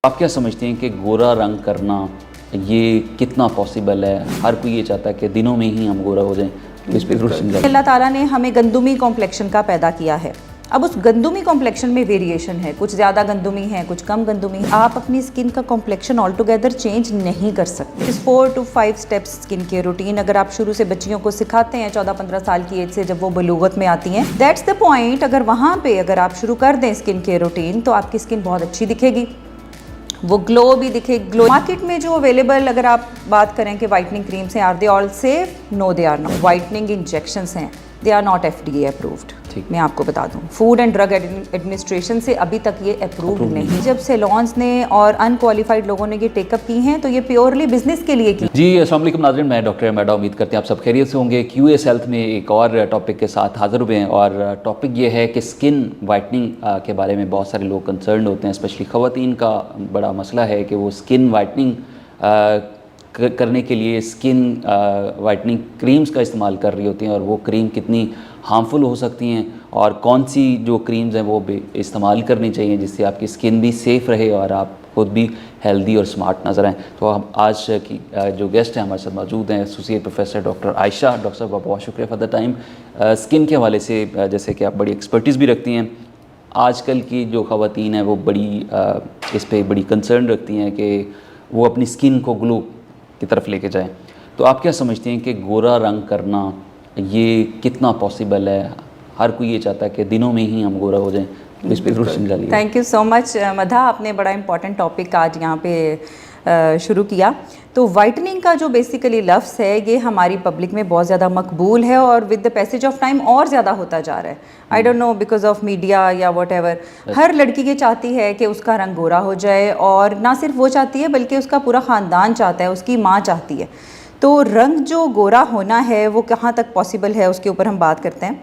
आप क्या समझते हैं कि गोरा रंग करना ये कितना पॉसिबल है? हर कोई ये चाहता है कि दिनों में ही हम गोरा हो जाएं। तो इस पर रोशनी डालिए। अल्लाह ताला ने हमें गंदुमी कॉम्प्लेक्शन का पैदा किया है। अब उस गंदुमी कॉम्प्लेक्शन में वेरिएशन है, कुछ ज़्यादा गंदुमी है, कुछ कम गंदुमी। आप अपनी स्किन का कॉम्प्लेक्शन ऑल टुगेदर चेंज नहीं कर सकते। इस 4 to 5 steps skin care routine अगर आप शुरू से बच्चियों को सिखाते हैं 14-15 साल की एज से, जब वो बलूगत में आती हैं, दैट्स द पॉइंट। अगर वहाँ पे अगर आप शुरू कर दें स्किन केयर रूटीन तो आपकी स्किन बहुत अच्छी दिखेगी, वो ग्लो भी दिखे। ग्लो मार्केट में जो अवेलेबल अगर आप बात करें कि वाइटनिंग क्रीम्स हैं, are they all safe? No they are not. Whitening injections हैं, they are not FDA approved. मैं आपको बता दूं, फूड एंड ड्रग एडमिनिस्ट्रेशन से अभी तक ये अप्रूव्ड नहीं। जब सैलून्स ने और अनक्वालिफाइड लोगों ने ये टेकअप की हैं तो ये प्योरली बिजनेस के लिए की। जी अस्सलाम वालेकुम नाज़रीन, मैं डॉक्टर मैडा, उम्मीद करते हैं आप सब खैरियत से होंगे। QS हेल्थ में एक और टॉपिक के साथ हाज़िर हुए हैं और टॉपिक ये है कि स्किन वाइटनिंग के बारे में बहुत सारे लोग कंसर्न होते हैं। स्पेशली ख़वातीन का बड़ा मसला है कि वो स्किन वाइटनिंग करने के लिए स्किन वाइटनिंग क्रीम्स का इस्तेमाल कर रही होती हैं और वो क्रीम कितनी हार्मफुल हो सकती हैं और कौन सी जो क्रीम्स हैं वो भी इस्तेमाल करनी चाहिए जिससे आपकी स्किन भी सेफ़ रहे और आप खुद भी हेल्दी और स्मार्ट नज़र आएँ। तो हम आज की जो गेस्ट हैं हमारे साथ मौजूद हैं, associate professor doctor Ayesha. Doctor साहब बहुत बहुत शुक्रिया फॉर द टाइम। स्किन के हवाले से जैसे कि आप बड़ी एक्सपर्टीज़ भी रखती हैं, आजकल की जो ख़वातीन हैं वो बड़ी इस पर बड़ी कंसर्न रखती हैं कि वो अपनी स्किन को ग्लो की तरफ लेके जाएं। तो आप क्या समझते हैं कि गोरा रंग करना ये कितना पॉसिबल है? हर कोई ये चाहता है कि दिनों में ही हम गोरा हो जाएं। तो इस पर रोशनी डालिए। थैंक यू सो मच मधा, आपने बड़ा इंपॉर्टेंट टॉपिक आज यहाँ पे शुरू किया। तो वाइटनिंग का जो बेसिकली लफ्ज़ है ये हमारी पब्लिक में बहुत ज़्यादा मकबूल है और with the passage of time और ज़्यादा होता जा रहा है। I don't know because of media या वट एवर। हर लड़की ये चाहती है कि उसका रंग गोरा हो जाए और ना सिर्फ वो चाहती है बल्कि उसका पूरा ख़ानदान चाहता है, उसकी माँ चाहती है। तो रंग जो गोरा होना है वो कहाँ तक पॉसिबल है उसके ऊपर हम बात करते हैं।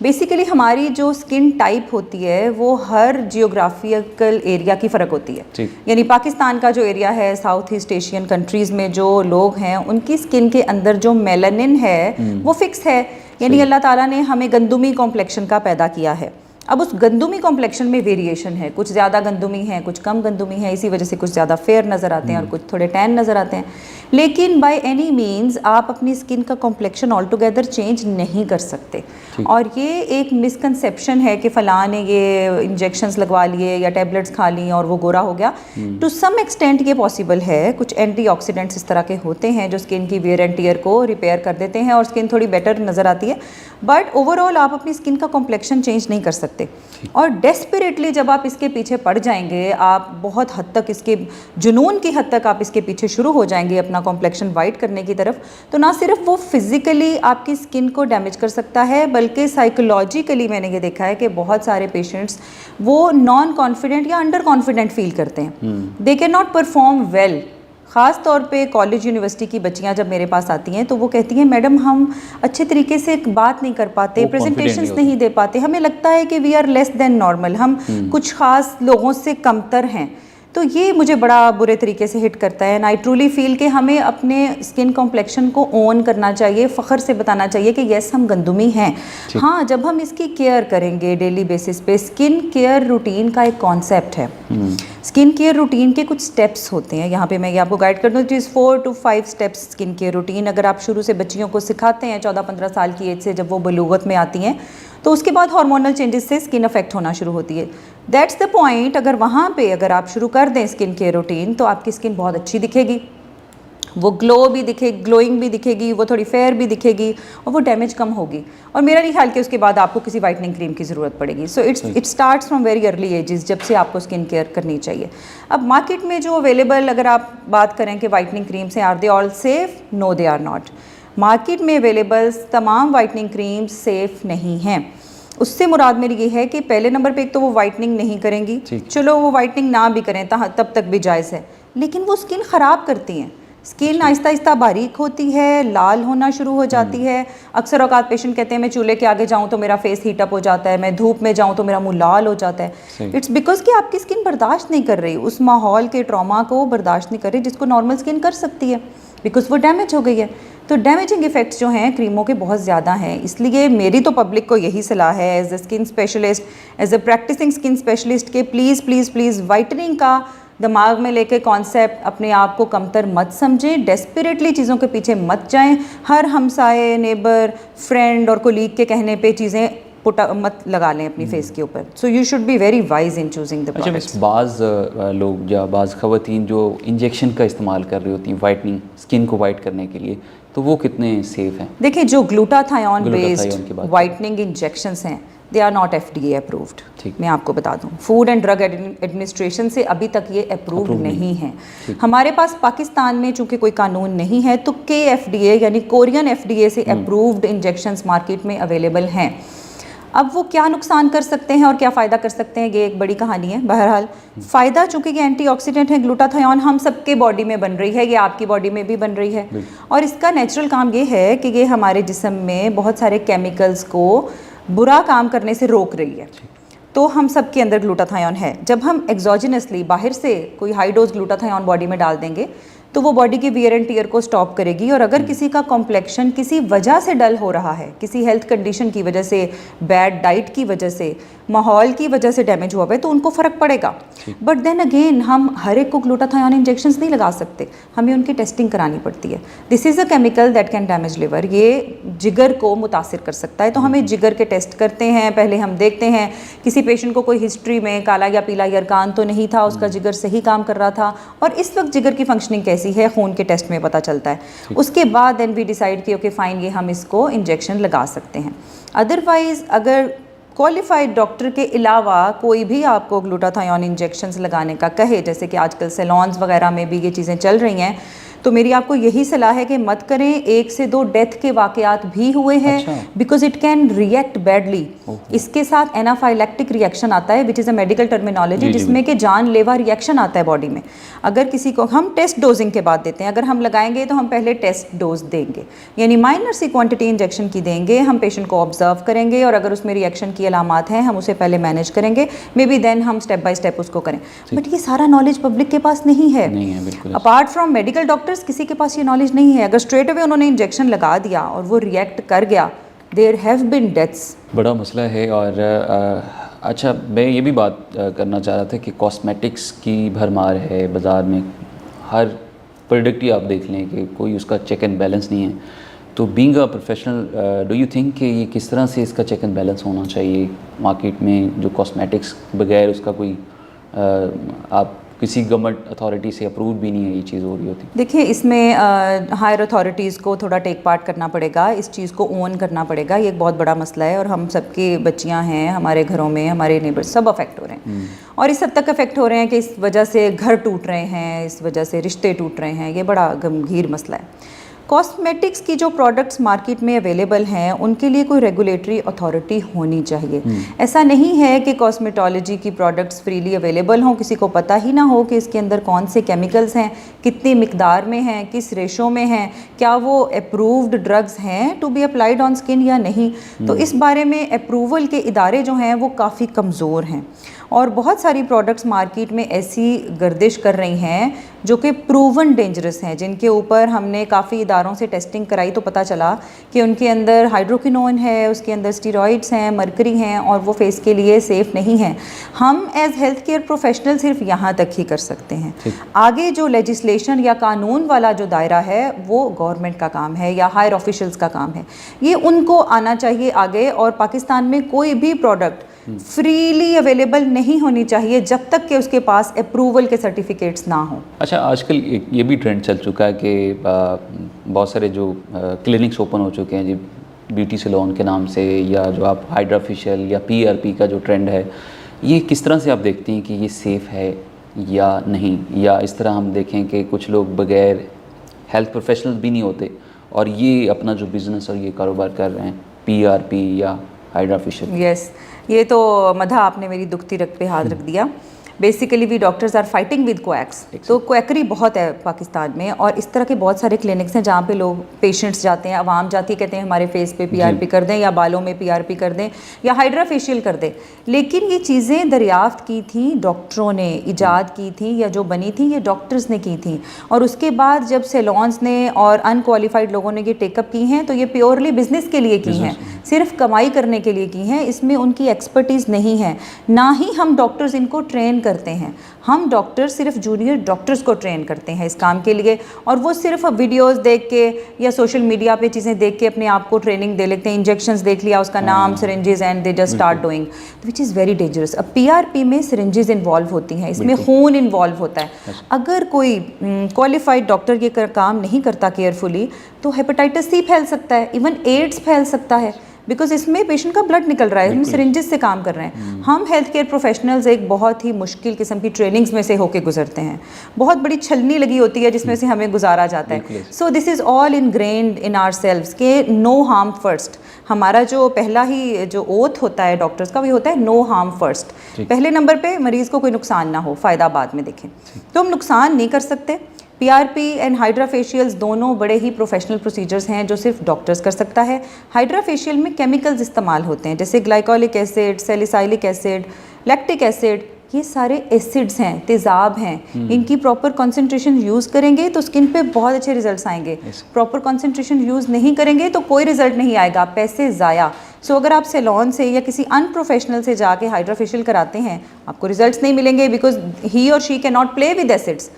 बेसिकली हमारी जो स्किन टाइप होती है वो हर जियोग्राफिकल एरिया की फ़र्क होती है। यानी पाकिस्तान का जो एरिया है, साउथ ईस्ट एशियन कंट्रीज़ में जो लोग हैं उनकी स्किन के अंदर जो मेलानिन है वो फिक्स है। यानी अल्लाह ताला ने हमें गंदुमी कॉम्प्लेक्शन का पैदा किया है। अब उस गंदुमी कॉम्प्लेक्शन में वेरिएशन है, कुछ ज़्यादा गंदुमी है, कुछ कम गंदुमी है, इसी वजह से कुछ ज़्यादा फेयर नज़र आते हैं और कुछ थोड़े टैन नज़र आते हैं। लेकिन बाय एनी मीन्स आप अपनी स्किन का कॉम्प्लेक्शन ऑल टुगेदर चेंज नहीं कर सकते। और ये एक मिसकंसेप्शन है कि फ़लाँ ने ये इंजेक्शंस लगवा लिए या टैबलेट्स खा ली और वो गोरा हो गया। टू सम एक्सटेंट ये पॉसिबल है। कुछ एंटीऑक्सीडेंट्स इस तरह के होते हैं जो स्किन की वेयर एंड टियर को रिपेयर कर देते हैं और स्किन थोड़ी बेटर नज़र आती है। बट ओवरऑल आप अपनी स्किन का कॉम्प्लेक्शन चेंज नहीं कर सकते। और डेस्परेटली जब आप इसके पीछे पड़ जाएंगे, आप बहुत हद तक इसके जुनून की हद तक आप इसके पीछे शुरू हो जाएंगे अपना कॉम्प्लेक्शन वाइट करने की तरफ, तो ना सिर्फ वो फिजिकली आपकी स्किन को डैमेज कर सकता है बल्कि साइकोलॉजिकली मैंने ये देखा है कि बहुत सारे पेशेंट्स वो नॉन कॉन्फिडेंट या अंडर कॉन्फिडेंट फील करते हैं। They can not perform well. ख़ास तौर पे कॉलेज यूनिवर्सिटी की बच्चियां जब मेरे पास आती हैं तो वो कहती हैं मैडम हम अच्छे तरीके से बात नहीं कर पाते, प्रेजेंटेशंस नहीं दे पाते, हमें लगता है कि we are less than normal, हम कुछ ख़ास लोगों से कमतर हैं। तो ये मुझे बड़ा बुरे तरीके से हिट करता है। एंड आई ट्रूली फील कि हमें अपने स्किन कॉम्प्लेक्शन को ओन करना चाहिए, फ़ख्र से बताना चाहिए कि येस हम गंदुमी हैं। हाँ, जब हम इसकी केयर करेंगे डेली बेसिस पे, स्किन केयर रूटीन का एक कॉन्सेप्ट है। स्किन केयर रूटीन के कुछ स्टेप्स होते हैं, यहाँ पे मैं ये आपको गाइड कर दूँ। इस 4 to 5 steps skin care routine अगर आप शुरू से बच्चियों को सिखाते हैं 14-15 साल की एज से, जब वो बलूगत में आती हैं, तो उसके बाद हार्मोनल चेंजेस से स्किन अफेक्ट होना शुरू होती है। That's the point. अगर वहाँ पे अगर आप शुरू कर दें स्किन केयर रूटीन तो आपकी स्किन बहुत अच्छी दिखेगी, वो ग्लो भी दिखेगी, ग्लोइंग भी दिखेगी, वो थोड़ी फेयर भी दिखेगी और वो डैमेज कम होगी। और मेरा नहीं ख्याल कि उसके बाद आपको किसी वाइटनिंग क्रीम की ज़रूरत पड़ेगी। So it starts from very early ages, जब से आपको स्किन केयर करनी चाहिए। अब मार्केट में जो अवेलेबल अगर आप बात करें कि वाइटनिंग क्रीम्स हैं, are they all safe? No they are not. Market में अवेलेबल तमाम वाइटनिंग क्रीम्स सेफ़ नहीं हैं। उससे मुराद मेरी ये है कि पहले नंबर पे एक तो वो वाइटनिंग नहीं करेंगी, चलो वो वाइटनिंग ना भी करें तब तक भी जायज़ है, लेकिन वो स्किन ख़राब करती हैं। स्किन आहिस्ता आहिस्ता बारीक होती है, लाल होना शुरू हो जाती है। अक्सर औकात पेशेंट कहते हैं मैं चूल्हे के आगे जाऊं तो मेरा फेस हीटअप हो जाता है, मैं धूप में जाऊं तो मेरा मुंह लाल हो जाता है। इट्स बिकॉज कि आपकी स्किन बर्दाश्त नहीं कर रही, उस माहौल के ट्रॉमा को बर्दाश्त नहीं कर रही जिसको नॉर्मल स्किन कर सकती है, बिकॉज वो डैमेज हो गई है। तो डैमेजिंग इफ़ेक्ट्स जो हैं क्रीमों के बहुत ज़्यादा हैं, इसलिए मेरी तो पब्लिक को यही सलाह है as a skin specialist, as a practising skin specialist के प्लीज़ प्लीज़ प्लीज़ वाइटनिंग का दिमाग में लेके कॉन्सेप्ट अपने आप को कमतर मत समझें, डेस्परेटली चीज़ों के पीछे मत जाएं, हर हमसाए, नेबर, फ्रेंड और कोलीग के कहने पे चीज़ें मत लगा लें अपनी फेस के ऊपर। So you should be very wise in choosing the products. अच्छा, बाज़ लोग या बाज़ ख़वातीन जो इंजेक्शन का इस्तेमाल कर रही होती हैं वाइटनिंग, स्किन को वाइट करने के लिए, तो वो कितने सेफ़ हैं? देखिए, जो ग्लूटाथायोन की बेस्ड बात वाइटनिंग इंजेक्शंस हैं, they are not FDA approved. ठीक। मैं आपको बता दूं, फूड एंड ड्रग एडमिनिस्ट्रेशन से अभी तक ये अप्रूव्ड नहीं है। हमारे पास पाकिस्तान में चूंकि कोई कानून नहीं है, तो KFDA यानी कोरियन FDA से अप्रूव्ड इंजेक्शंस मार्केट में अवेलेबल हैं। अब वो क्या नुकसान कर सकते हैं और क्या फ़ायदा कर सकते हैं, ये एक बड़ी कहानी है। बहरहाल फ़ायदा चूँकि ये एंटीऑक्सीडेंट है, ग्लूटाथायोन हम सबके बॉडी में बन रही है, ये आपकी बॉडी में भी बन रही है, और इसका नेचुरल काम ये है कि ये हमारे जिस्म में बहुत सारे केमिकल्स को बुरा काम करने से रोक रही है। तो हम सब के अंदर ग्लूटाथायोन है। जब हम एक्सोजिनसली बाहर से कोई हाई डोज ग्लूटाथायोन बॉडी में डाल देंगे तो वो बॉडी की वियर एंड टीयर को स्टॉप करेगी, और अगर किसी का कॉम्प्लेक्शन किसी वजह से डल हो रहा है, किसी हेल्थ कंडीशन की वजह से, बैड डाइट की वजह से, माहौल की वजह से डैमेज हुआ है, तो उनको फ़र्क पड़ेगा। बट देन अगेन हम हर एक को ग्लूटाथायोन इंजेक्शंस नहीं लगा सकते, हमें उनकी टेस्टिंग करानी पड़ती है। This is a chemical that can damage liver, ये जिगर को मुतासिर कर सकता है। तो हमें जिगर के टेस्ट करते हैं, पहले हम देखते हैं किसी पेशेंट को कोई हिस्ट्री में काला या पीला यरकान तो नहीं था, उसका जिगर सही काम कर रहा था, और इस वक्त जिगर की फंक्शनिंग कैसी है खून के टेस्ट में पता चलता है। उसके बाद देन वी डिसाइड कि ओके फाइन, ये हम इसको इंजेक्शन लगा सकते हैं। अदरवाइज अगर क्वालिफाइड डॉक्टर के अलावा कोई भी आपको ग्लूटाथायोन इंजेक्शंस लगाने का कहे, जैसे कि आजकल सैलॉन्स वगैरह में भी ये चीज़ें चल रही हैं, तो मेरी आपको यही सलाह है कि मत करें। 1 से 2 डेथ के वाकयात भी हुए हैं, because it can react badly. इसके साथ एनाफाइलैक्टिक रिएक्शन आता है, which is a medical terminology, जिसमें कि जानलेवा रिएक्शन आता है बॉडी में। अगर किसी को हम टेस्ट डोजिंग के बाद देते हैं, अगर हम लगाएंगे तो हम पहले टेस्ट डोज देंगे, यानी माइनर सी क्वांटिटी इंजेक्शन की देंगे, हम पेशेंट को ऑब्जर्व करेंगे, और अगर उसमें रिएक्शन की अलामात हैं हम उसे पहले मैनेज करेंगे, मे बी देन हम स्टेप बाय स्टेप उसको करें। बट ये सारा नॉलेज पब्लिक के पास नहीं है, अपार्ट फ्रॉम मेडिकल डॉक्टर्स किसी के पास ये नॉलेज नहीं है। अगर स्ट्रेट अवे उन्होंने इंजेक्शन लगा दिया और वो रिएक्ट कर गया, देयर हैव बीन डेथ्स। बड़ा मसला है। और अच्छा, मैं ये भी बात करना चाह रहा था कि कॉस्मेटिक्स की भरमार है बाज़ार में, हर प्रोडक्ट ही आप देख लें कि कोई उसका चेक एंड बैलेंस नहीं है। तो being a professional, do you think कि ये किस तरह से इसका चेक एंड बैलेंस होना चाहिए मार्केट में, जो कॉस्मेटिक्स बगैर उसका कोई आप किसी गवर्नमेंट अथॉरिटी से अप्रूव भी नहीं है ये चीज़ हो रही होती? देखिए, इसमें हायर अथॉरिटीज़ को थोड़ा टेक पार्ट करना पड़ेगा, इस चीज़ को ओन करना पड़ेगा। ये एक बहुत बड़ा मसला है, और हम सबके बच्चियां हैं, हमारे घरों में हमारे नेबर्स सब अफेक्ट हो रहे हैं, और इस हद तक अफेक्ट हो रहे हैं कि इस वजह से घर टूट रहे हैं, इस वजह से रिश्ते टूट रहे हैं। ये बड़ा गंभीर मसला है। कॉस्मेटिक्स की जो प्रोडक्ट्स मार्केट में अवेलेबल हैं, उनके लिए कोई रेगुलेटरी अथॉरिटी होनी चाहिए। ऐसा नहीं है कि कॉस्मेटोलॉजी की प्रोडक्ट्स फ्रीली अवेलेबल हों, किसी को पता ही ना हो कि इसके अंदर कौन से केमिकल्स हैं, कितनी मिकदार में हैं, किस रेशो में हैं, क्या वो अप्रूव्ड ड्रग्स हैं to be applied on skin या नहीं। तो इस बारे में अप्रूवल के इदारे जो हैं वो काफ़ी कमज़ोर हैं, और बहुत सारी प्रोडक्ट्स मार्केट में ऐसी गर्दिश कर रही हैं जो कि प्रूवन डेंजरस हैं, जिनके ऊपर हमने काफ़ी इदारों से टेस्टिंग कराई तो पता चला कि उनके अंदर हाइड्रोक्विनोन है, उसके अंदर स्टीरॉइड्स हैं, मरकरी हैं, और वो फेस के लिए सेफ़ नहीं हैं। हम एज हेल्थ केयर प्रोफेशनल सिर्फ यहाँ तक ही कर सकते हैं। आगे जो लेजिस्लेशन या कानून वाला जो दायरा है वो गवर्नमेंट का काम है या हायर ऑफिशियल्स का काम है, ये उनको आना चाहिए आगे। और पाकिस्तान में कोई भी प्रोडक्ट फ्रीली अवेलेबल नहीं होनी चाहिए जब तक कि उसके पास अप्रूवल के सर्टिफिकेट्स ना हो। अच्छा, आजकल ये भी ट्रेंड चल चुका है कि बहुत सारे जो क्लिनिक्स ओपन हो चुके हैं जी, ब्यूटी सैलून के नाम से, या जो आप हाइड्रा फेशियल या PRP का जो ट्रेंड है, ये किस तरह से आप देखती हैं कि ये सेफ़ है या नहीं? या इस तरह हम देखें कि कुछ लोग बगैर हेल्थ प्रोफेशनल भी नहीं होते और ये अपना जो बिज़नेस और ये कारोबार कर रहे हैं, PRP या हाइड्रा फेशियल? यस, ये तो मधा आपने मेरी दुखती रग पे हाथ रख दिया। Basically we doctors are fighting with quacks. तो क्वैकरी बहुत है पाकिस्तान में, और इस तरह के बहुत सारे क्लिनिक्स हैं जहाँ पे लोग पेशेंट्स जाते हैं, आवाम जाती है, कहते हैं हमारे फेस पे पीआरपी कर दें या बालों में पीआरपी कर दें या हाइड्रा फेशियल कर दें। लेकिन ये चीज़ें दरियाफ्त की थी डॉक्टरों ने, इजाद की थी, या जो बनी थी ये डॉक्टर्स ने की थी। और उसके बाद जब सैलून्स ने और अनक्वालिफाइड लोगों ने ये टेकअप की हैं तो ये प्योरली बिजनेस के लिए की हैं, सिर्फ कमाई करने के लिए की हैं। इसमें उनकी एक्सपर्टीज़ नहीं है, ना ही हम डॉक्टर्स इनको ट्रेन करते हैं। हम डॉक्टर्स सिर्फ जूनियर डॉक्टर्स को ट्रेन करते हैं इस काम के लिए, और वो सिर्फ वीडियोस देख के या सोशल मीडिया पे चीज़ें देख के अपने आप को ट्रेनिंग दे लेते हैं। इंजेक्शंस देख लिया, उसका नाम syringes, and they just start doing, which is very dangerous. अब पीआरपी में सिरिंजेस इन्वॉल्व होती हैं, इसमें खून इन्वॉल्व होता है। अगर कोई क्वालिफाइड डॉक्टर ये काम नहीं करता केयरफुली तो हेपेटाइटिस सी फैल सकता है, इवन एड्स फैल सकता है, बिकॉज इसमें पेशेंट का ब्लड निकल रहा है, हम सिरिंजेस से काम कर रहे हैं। हम हेल्थ केयर प्रोफेशनल्स एक बहुत ही मुश्किल किस्म की ट्रेनिंग्स में से होके गुजरते हैं, बहुत बड़ी छलनी लगी होती है जिसमें से हमें गुजारा जाता है। So this is all ingrained in ourselves के नो हार्म फर्स्ट। हमारा जो पहला ही जो ओथ होता है डॉक्टर्स का, वो होता है नो हार्म फर्स्ट। पहले नंबर पे मरीज़ को कोई नुकसान ना हो, फ़ायदा बाद में देखें। तो हम नुकसान नहीं कर सकते। पीआरपी एंड हाइड्रा फेशियल्स दोनों बड़े ही प्रोफेशनल प्रोसीजर्स हैं जो सिर्फ डॉक्टर्स कर सकता है। हाइड्रा फेशियल में केमिकल्स इस्तेमाल होते हैं जैसे glycolic acid, salicylic acid, lactic acid, ये सारे एसिड्स हैं, तेज़ाब हैं। इनकी प्रॉपर कंसंट्रेशन यूज़ करेंगे तो स्किन पे बहुत अच्छे रिजल्ट्स आएंगे। प्रॉपर कंसंट्रेशन यूज़ नहीं करेंगे तो कोई रिजल्ट नहीं आएगा, पैसे ज़ाया। सो अगर आप सैलून से या किसी अनप्रोफेशनल से जाके हाइड्रा फेशियल कराते हैं, आपको रिजल्ट्स नहीं मिलेंगे, बिकॉज ही और she can not play with acids.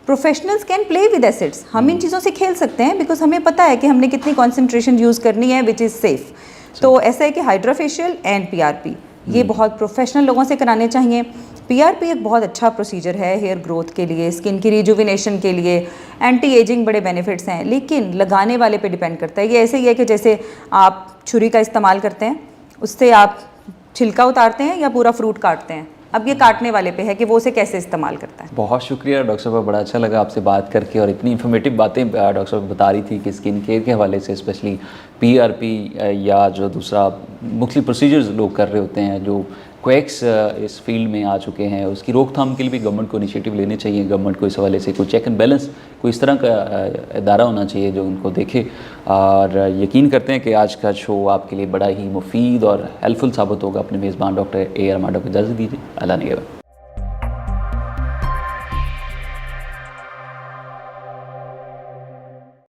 Professionals can play with acids. हम इन चीज़ों से खेल सकते हैं बिकॉज हमें पता है कि हमने कितनी कॉन्सेंट्रेशन यूज़ करनी है विच इज़ सेफ़। तो ऐसा है कि हाइड्रा फेशियल एंड पीआरपी ये बहुत प्रोफेशनल लोगों से कराने चाहिए। पीआरपी एक बहुत अच्छा प्रोसीजर है हेयर ग्रोथ के लिए, स्किन की रिजुविनेशन के लिए, एंटी एजिंग बड़े बेनिफिट्स हैं, लेकिन लगाने वाले पे डिपेंड करता है। ये ऐसे ही है कि जैसे आप छुरी का इस्तेमाल करते हैं, उससे आप छिलका उतारते हैं या पूरा फ्रूट काटते हैं। अब ये काटने वाले पे है कि वो उसे कैसे इस्तेमाल करता है। बहुत शुक्रिया डॉक्टर साहब, बड़ा अच्छा लगा आपसे बात करके, और इतनी इन्फॉर्मेटिव बातें डॉक्टर साहब बता रही थी कि स्किन केयर के हवाले से, स्पेशली पीआरपी या जो दूसरा मुख्तलिफ प्रोसीजर्स लोग कर रहे होते हैं, जो क्वैक्स इस फील्ड में आ चुके हैं, उसकी रोकथाम के लिए भी गवर्नमेंट को इनिशिएटिव लेने चाहिए। गवर्नमेंट को इस हवाले से कोई चेक एंड बैलेंस, कोई इस तरह का इदारा होना चाहिए जो उनको देखे। और यकीन करते हैं कि आज का शो आपके लिए बड़ा ही मुफीद और हेल्पफुल साबित होगा। अपने मेज़बान डॉक्टर ए आर माडा को इजाज़त दीजिए। अल्लाह निगहबान।